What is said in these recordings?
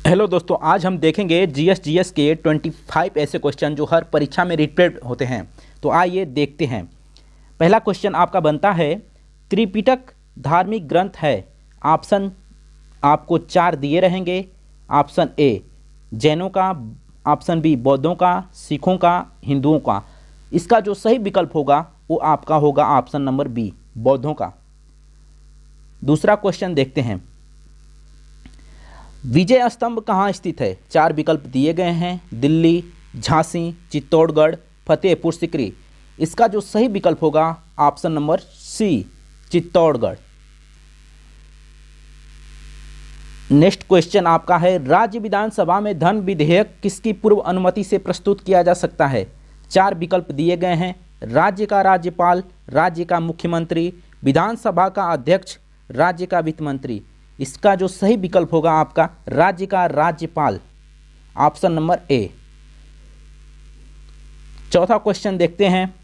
Hello दोस्तों, आज हम देखेंगे जीएस के 25 ऐसे क्वेश्चन जो हर परीक्षा में रिपीट होते हैं। तो आइए देखते हैं। पहला क्वेश्चन आपका बनता है, त्रिपिटक धार्मिक ग्रंथ है। ऑप्शन आपको 4 दिए रहेंगे। ऑप्शन ए जैनों का, ऑप्शन बी बौद्धों का, सिखों का, हिंदुओं का। इसका जो सही विकल्प होगा वो आपका होगा ऑप्शन नंबर बी, बौद्धों का। दूसरा क्वेश्चन देखते हैं, विजय स्तंभ कहाँ स्थित है। 4 विकल्प दिए गए हैं, दिल्ली, झांसी, चित्तौड़गढ़, फतेहपुर सीकरी। इसका जो सही विकल्प होगा option number C, Chittorgarh. Next question आपका है, राज्य विधानसभा में धन विधेयक किसकी पूर्व अनुमति से प्रस्तुत किया जा सकता है। 4 विकल्प दिए गए हैं, राज्य का राज्यपाल, राज्य का मुख्यमंत्री, विधानसभा का अध्यक्ष, राज्य का वित्त मंत्री। इसका जो सही विकल्प होगा आपका राज्य का राज्यपाल, ऑप्शन नंबर ए। चौथा क्वेश्चन देखते हैं,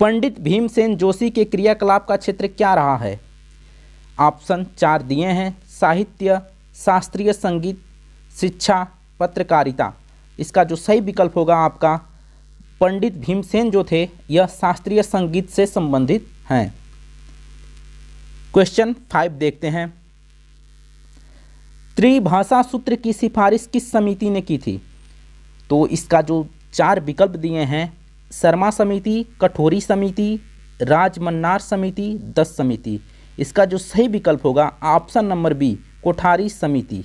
पंडित भीमसेन जोशी के क्रियाकलाप का क्षेत्र क्या रहा है। ऑप्शन 4 दिए हैं, साहित्य, शास्त्रीय संगीत, शिक्षा, पत्रकारिता। इसका जो सही विकल्प होगा आपका पंडित भीमसेन जो थे यह शास्त्रीय संगीत से संबंधित हैं। क्वेश्चन 5 देखते हैं, त्रिभाषा सूत्र की सिफारिश किस समिति ने की थी। तो इसका जो 4 विकल्प दिए हैं, शर्मा समिति, कठोरी समिति, राजमन्नार समिति, दस समिति। इसका जो सही विकल्प होगा ऑप्शन नंबर बी, कोठारी समिति।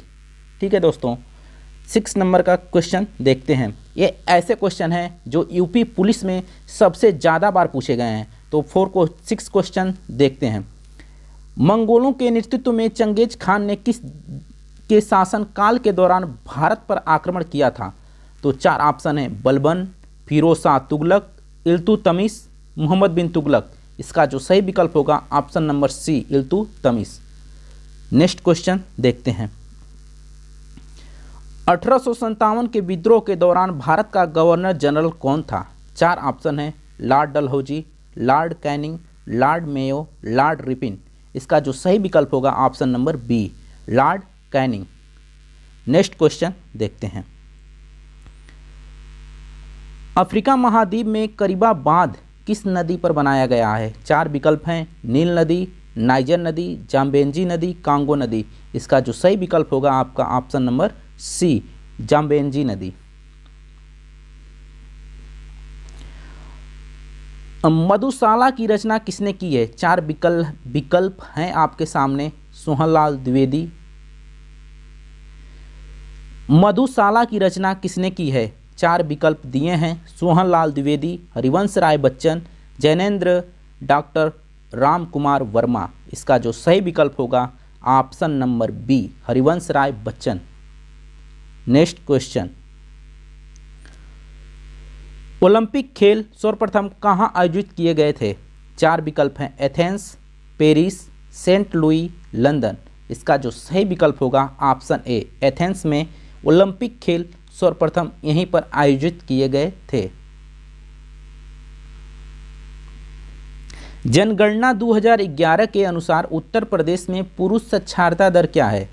ठीक है दोस्तों। 6 नंबर का क्वेश्चन देखते हैं। ये ऐसे क्वेश्चन हैं जो यूपी पुलिस में सबसे ज़्यादा बार पूछे गए हैं। तो 6 क्वेश्चन देखते हैं। मंगोलों के नेतृत्व में चंगेज खान ने किस के शासन काल के दौरान भारत पर आक्रमण किया था। तो 4 ऑप्शन हैं, बलबन, फिरोज शाह तुगलक, इल्तुतमिश, मोहम्मद बिन तुगलक। इसका जो सही विकल्प होगा option number C, Iltutmish. Next question देखते हैं, 1857 के विद्रोह के दौरान भारत का गवर्नर जनरल कौन था। 4 ऑप्शन हैं, Lord Dalhousie, Lord Canning, Lord Mayo, Lord Ripon. इसका जो सही विकल्प होगा option number B, Lord Canning. Next question देखते हैं, अफ्रीका महाद्वीप में करीबा बांध किस नदी पर बनाया गया है। 4 विकल्प हैं, नील नदी, नाइजर नदी, जाम्बेंजी नदी, कांगो नदी। इसका जो सही विकल्प होगा आपका ऑप्शन नंबर सी, जाम्बेंजी नदी। मधुशाला की रचना किसने की है। 4 विकल्प हैं आपके सामने, सोहनलाल द्विवेदी। मधुशाला की रचना किसने की है। 4 विकल्प दिए हैं, सोहनलाल द्विवेदी, हरिवंश राय बच्चन, जैनेन्द्र, डॉक्टर राम कुमार वर्मा। इसका जो सही विकल्प होगा option number B, Harivansh Rai Bachchan. Next question, Olympic खेल सर्वप्रथम कहाँ आयोजित किए गए थे। 4 विकल्प हैं, Athens, Paris, Saint Louis, London. इसका जो सही विकल्प होगा ऑप्शन ए, एथेंस में ओलंपिक खेल सर्वप्रथम यहीं पर आयोजित किए गए थे। जनगणना 2011 के अनुसार उत्तर प्रदेश में पुरुष साक्षरता दर क्या है।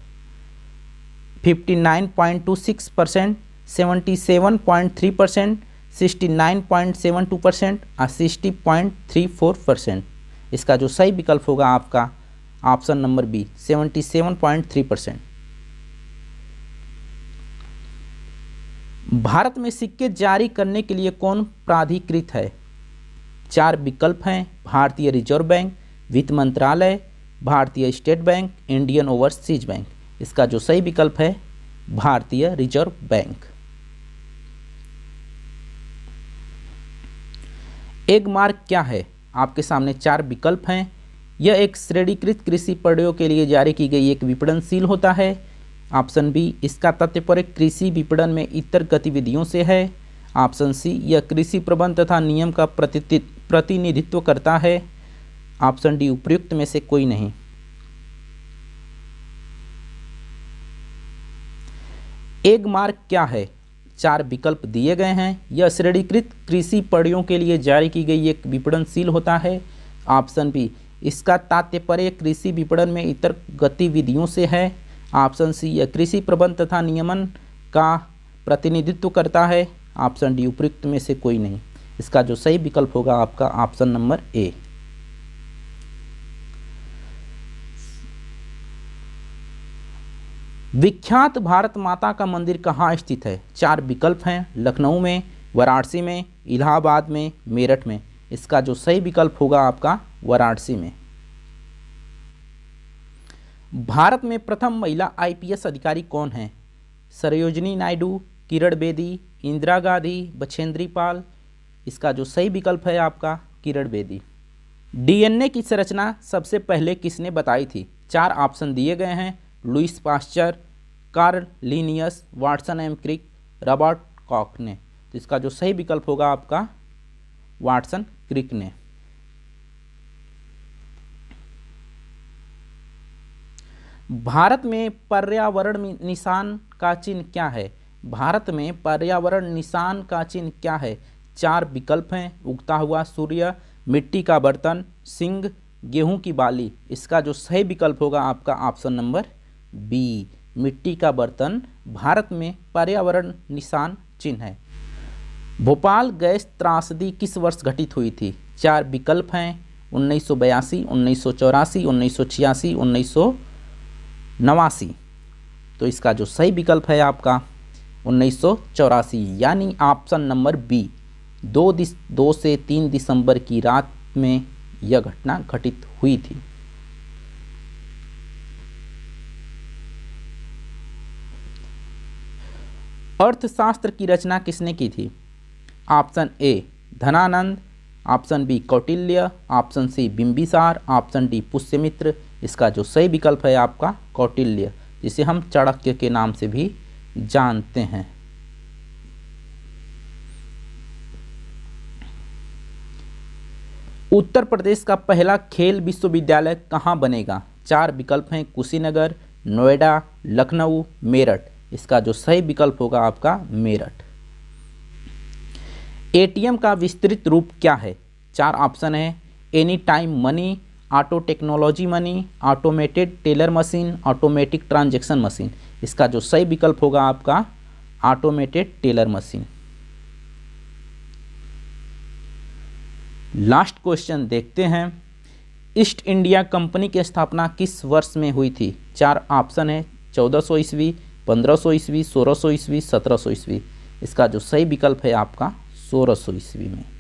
59.26%, 77.3%, 69.72% और 60.34%। इसका जो सही विकल्प होगा आपका ऑप्शन नंबर बी, 77.3%। भारत में सिक्के जारी करने के लिए कौन प्राधिकृत है। 4 विकल्प हैं, भारतीय रिजर्व बैंक, वित्त मंत्रालय, भारतीय state bank, Indian overseas bank. इसका जो सही विकल्प है भारतीय रिजर्व बैंक। एगमार्क क्या है। आपके सामने 4 विकल्प हैं। यह एक श्रेणीकृत कृषि प्रयोग के लिए जारी की गई एक विपणनशील होता है। ऑप्शन बी, इसका तात्पर्य कृषि विपणन में इतर गतिविधियों से है। ऑप्शन सी, यह कृषि प्रबंध तथा नियम का प्रतिनिधित्व करता है। ऑप्शन डी, उपयुक्त में से कोई नहीं। एगमार्क क्या है। 4 विकल्प दिए गए हैं। यह श्रेणीकृत कृषि प्रयोग के लिए जारी की गई एक विपणनशील होता है। ऑप्शन बी, इसका तात्पर्य कृषि विपणन में इतर गतिविधियों से है। ऑप्शन सी यह कृषि प्रबंध तथा नियमन का प्रतिनिधित्व करता है। ऑप्शन डी उपयुक्त में से कोई नहीं। इसका जो सही विकल्प होगा आपका ऑप्शन नंबर ए। विख्यात भारत माता का मंदिर कहाँ स्थित है? 4 विकल्प हैं, लखनऊ में, वाराणसी में, इलाहाबाद में, मेरठ में। इसका जो सही विकल्प होगा आपका वाराणसी में। भारत में प्रथम महिला आईपीएस अधिकारी कौन है? सरोजिनी नायडू, किरण बेदी, इंदिरा गांधी, बछेंद्री पाल। इसका जो सही विकल्प है आपका किरण बेदी। डीएनए की संरचना सबसे पहले किसने बताई थी? 4 ऑप्शन दिए गए हैं, Louis Pasteur, Carl Linnaeus, Watson and Crick, Robert Koch ने। तो इसका जो सही विकल्प होगा आपका वाटसन क्रिक ने। भारत में पर्यावरण निशान का चिन्ह क्या है? भारत में पर्यावरण निशान का चिन्ह क्या है? 4 विकल्प हैं, उगता हुआ सूर्य, मिट्टी का बर्तन, सिंह, गेहूं की बाली। इसका जो सही विकल्प होगा आपका ऑप्शन नंबर बी, मिट्टी का बर्तन भारत में पर्यावरण निशान चिन्ह है। भोपाल गैस त्रासदी किस वर्ष घटित हुई थी? 4 विकल्प हैं, 1982, 1984, 1986, 1989। तो इसका जो सही विकल्प है आपका 1984, यानी ऑप्शन नंबर बी। 2 से 3 दिसंबर की रात में यह घटना घटित हुई थी। अर्थशास्त्र की रचना किसने की थी? Option A Dhanananda, option B Kautilya, option C Bimbisara, option D Pushyamitra. इसका जो सही विकल्प है आपका कौटिल्य, जिसे हम चाणक्य के नाम से भी जानते हैं। उत्तर प्रदेश का पहला खेल विश्वविद्यालय कहाँ बनेगा? 4 विकल्प हैं, कुशीनगर, नोएडा, लखनऊ, मेरठ। इसका जो सही विकल्प होगा आपका मेरठ। एटीएम का विस्तृत रूप क्या है? 4 ऑप्शन है, any time money, auto technology money, automated teller machine, automatic transaction machine. इसका जो सही विकल्प होगा आपका automated teller machine. Last question देखते हैं। ईस्ट इंडिया कंपनी की स्थापना किस वर्ष में हुई थी? 4 ऑप्शन है, 1400 ईस्वी, 1500 ईस्वी, 1600 ईस्वी, 1700 ईस्वी। इसका जो सही विकल्प है आपका 1600 ईस्वी में।